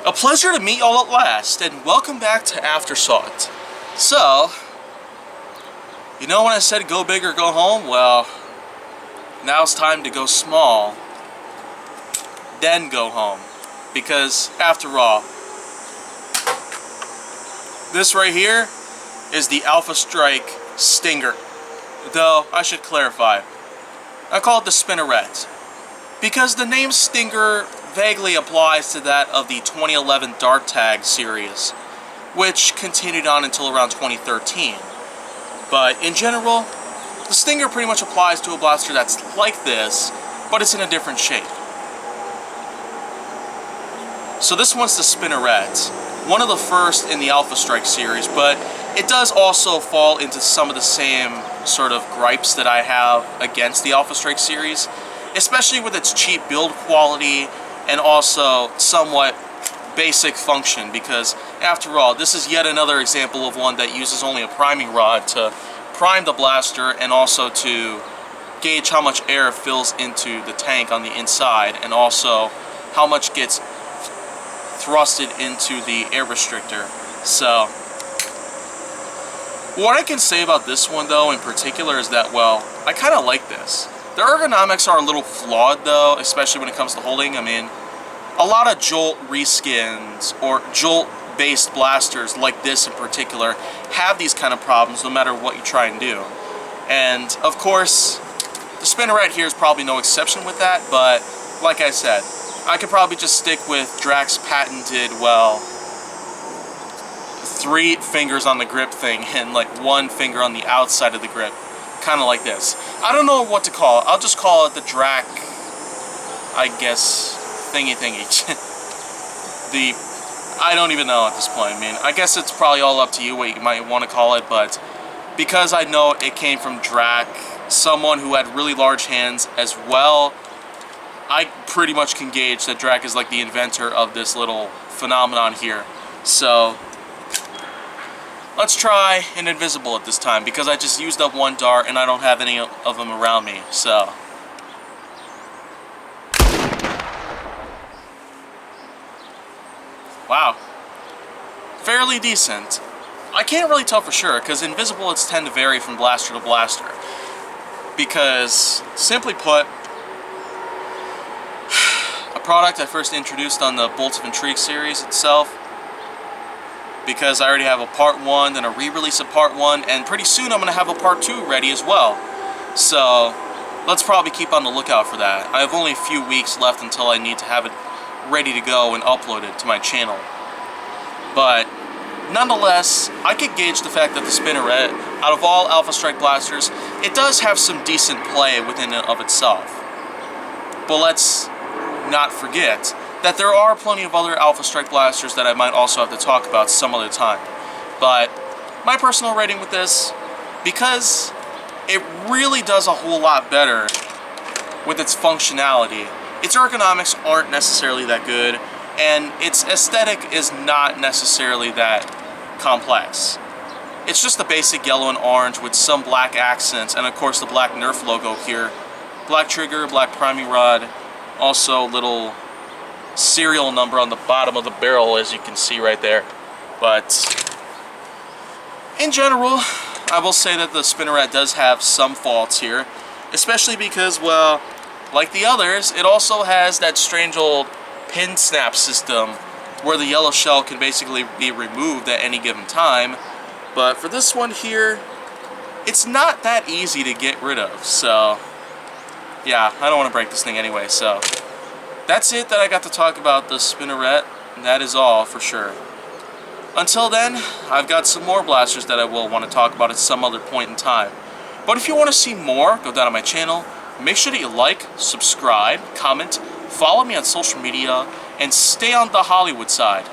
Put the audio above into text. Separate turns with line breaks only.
A pleasure to meet y'all at last, and welcome back to Aftersought. So, you know when I said go big or go home? Well, now it's time to go small, then go home. Because, after all, this right here is the Alpha Strike Stinger. Though, I should clarify, I call it the Spinneret, because the name Stinger vaguely applies to that of the 2011 Dark Tag series, which continued on until around 2013. But in general, the Stinger pretty much applies to a blaster that's like this, but it's in a different shape. So this one's the Spinneret, one of the first in the Alpha Strike series, but it does also fall into some of the same sort of gripes that I have against the Alpha Strike series, especially with its cheap build quality and also somewhat basic function, because after all, this is yet another example of one that uses only a priming rod to prime the blaster and also to gauge how much air fills into the tank on the inside and also how much gets thrusted into the air restrictor. So, what I can say about this one though in particular is that, well, I kind of like this. The ergonomics are a little flawed though, especially when it comes to holding. I mean, a lot of Jolt reskins or Jolt based blasters like this in particular have these kind of problems no matter what you try and do. And of course, the Spinneret here is probably no exception with that, but like I said, I could probably just stick with Drax's patented, well, 3 fingers on the grip thing and like 1 finger on the outside of the grip. Kind of like this. I don't know what to call it. I'll just call it the Drac, I guess, thingy. I don't even know at this point. I mean, I guess it's probably all up to you what you might want to call it, but because I know it came from Drac, someone who had really large hands as well, I pretty much can gauge that Drac is like the inventor of this little phenomenon here. So, let's try an invisible at this time, because I just used up 1 dart and I don't have any of them around me, so. Wow. Fairly decent. I can't really tell for sure, because invisibles tend to vary from blaster to blaster. Because, simply put, a product I first introduced on the Bolts of Intrigue series itself, because I already have a part 1, then a re-release of part 1, and pretty soon I'm going to have a part 2 ready as well. So, let's probably keep on the lookout for that. I have only a few weeks left until I need to have it ready to go and uploaded to my channel. But, nonetheless, I could gauge the fact that the Spinneret, out of all Alpha Strike blasters, it does have some decent play within and of itself. But let's not forget that there are plenty of other Alpha Strike blasters that I might also have to talk about some other time. But my personal rating with this, because it really does a whole lot better with its functionality, its ergonomics aren't necessarily that good, and its aesthetic is not necessarily that complex. It's just the basic yellow and orange with some black accents, and of course the black Nerf logo here. Black trigger, black priming rod, also little serial number on the bottom of the barrel, as you can see right there. But in general, I will say that the Spinneret does have some faults here, especially because, well, like the others, it also has that strange old pin snap system where the yellow shell can basically be removed at any given time. But for this one here, it's not that easy to get rid of. So yeah, I don't want to break this thing anyway. So that's it that I got to talk about the Spinneret, and that is all for sure. Until then, I've got some more blasters that I will want to talk about at some other point in time. But if you want to see more, go down to my channel. Make sure that you like, subscribe, comment, follow me on social media, and stay on the Hollywood side.